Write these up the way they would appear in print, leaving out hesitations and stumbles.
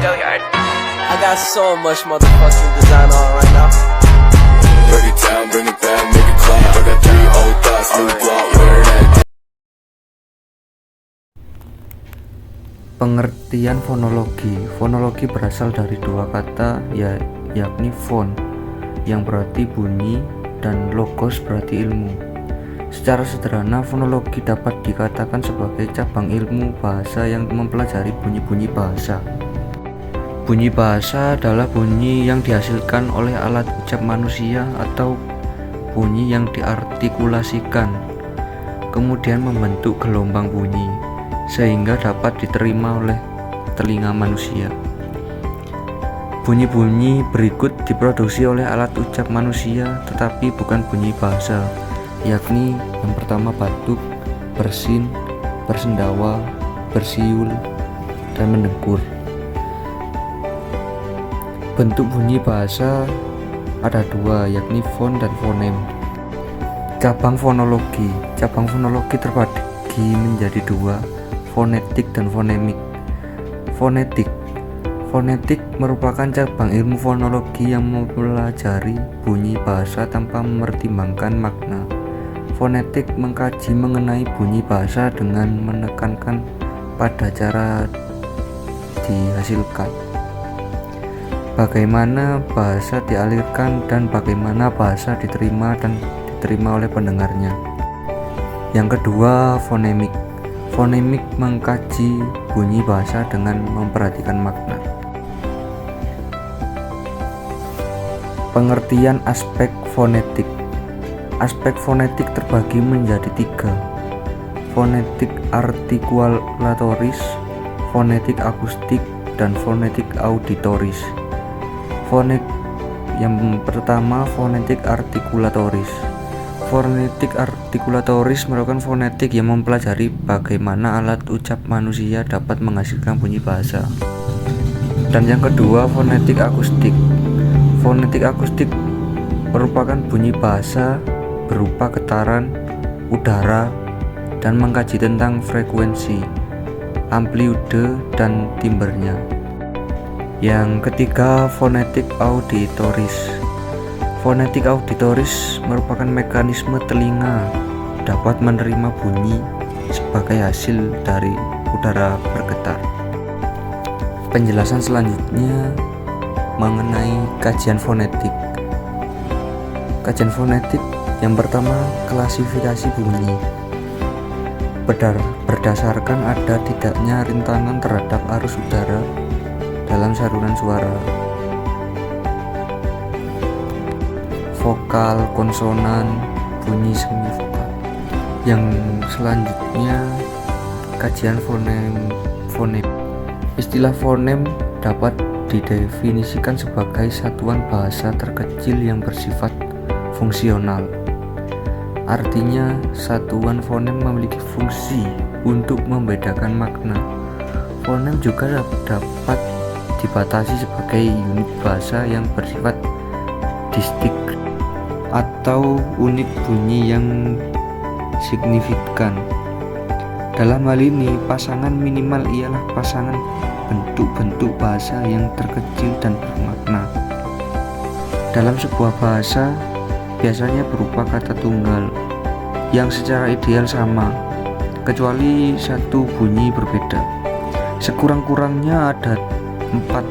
I got so much motherfucking design on right now. Break it down, bring it back, make it clap. I got 3 old thoughts, new block, wear that. Pengertian fonologi. Fonologi berasal dari dua kata yakni fon yang berarti bunyi dan logos berarti ilmu. Secara sederhana, fonologi dapat dikatakan sebagai cabang ilmu bahasa yang mempelajari bunyi-bunyi bahasa. Bunyi bahasa adalah bunyi yang dihasilkan oleh alat ucap manusia atau bunyi yang diartikulasikan, kemudian membentuk gelombang bunyi, sehingga dapat diterima oleh telinga manusia. Bunyi-bunyi berikut diproduksi oleh alat ucap manusia tetapi bukan bunyi bahasa, yakni yang pertama batuk, bersin, bersendawa, bersiul, dan mendengkur. Bentuk bunyi bahasa ada dua, yakni fon dan fonem. Cabang fonologi terbagi menjadi dua, fonetik dan fonemik. Fonetik merupakan cabang ilmu fonologi yang mempelajari bunyi bahasa tanpa mempertimbangkan makna. Fonetik mengkaji mengenai bunyi bahasa dengan menekankan pada cara dihasilkan, bagaimana bahasa dialirkan, dan bagaimana bahasa diterima oleh pendengarnya. Yang kedua, fonemik. Fonemik mengkaji bunyi bahasa dengan memperhatikan makna. Pengertian aspek fonetik. Aspek fonetik terbagi menjadi tiga: fonetik artikulatoris, fonetik akustik, dan fonetik auditoris. Yang pertama, fonetik artikulatoris. Fonetik artikulatoris merupakan fonetik yang mempelajari bagaimana alat ucap manusia dapat menghasilkan bunyi bahasa. Dan yang kedua, fonetik akustik. Fonetik akustik merupakan bunyi bahasa berupa getaran udara dan mengkaji tentang frekuensi, amplitude, dan timbrenya. Yang ketiga, fonetik auditoris. Fonetik auditoris merupakan mekanisme telinga dapat menerima bunyi sebagai hasil dari udara bergetar. Penjelasan selanjutnya mengenai kajian fonetik. Kajian fonetik yang pertama, klasifikasi bunyi. Berdasarkan ada tidaknya rintangan terhadap arus udara dalam saluran suara. Vokal, konsonan, bunyi semi vokal. Yang selanjutnya, kajian fonem. Istilah fonem dapat didefinisikan sebagai satuan bahasa terkecil yang bersifat fungsional. Artinya, satuan fonem memiliki fungsi untuk membedakan makna. Fonem juga dapat dibatasi sebagai unit bahasa yang bersifat distik atau unit bunyi yang signifikan. Dalam hal ini, pasangan minimal ialah pasangan bentuk-bentuk bahasa yang terkecil dan bermakna. Dalam sebuah bahasa biasanya berupa kata tunggal yang secara ideal sama, kecuali satu bunyi berbeda. Sekurang-kurangnya ada 4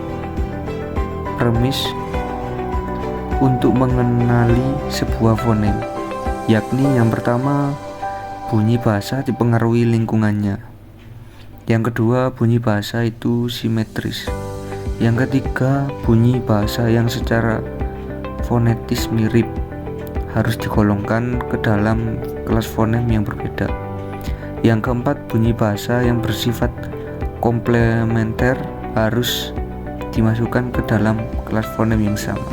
premis untuk mengenali sebuah fonem, yakni yang pertama, bunyi bahasa dipengaruhi lingkungannya. Yang kedua, bunyi bahasa itu simetris. Yang ketiga, bunyi bahasa yang secara fonetis mirip harus digolongkan ke dalam kelas fonem yang berbeda. Yang keempat, bunyi bahasa yang bersifat komplementer harus dimasukkan ke dalam kelas fonem yang sama.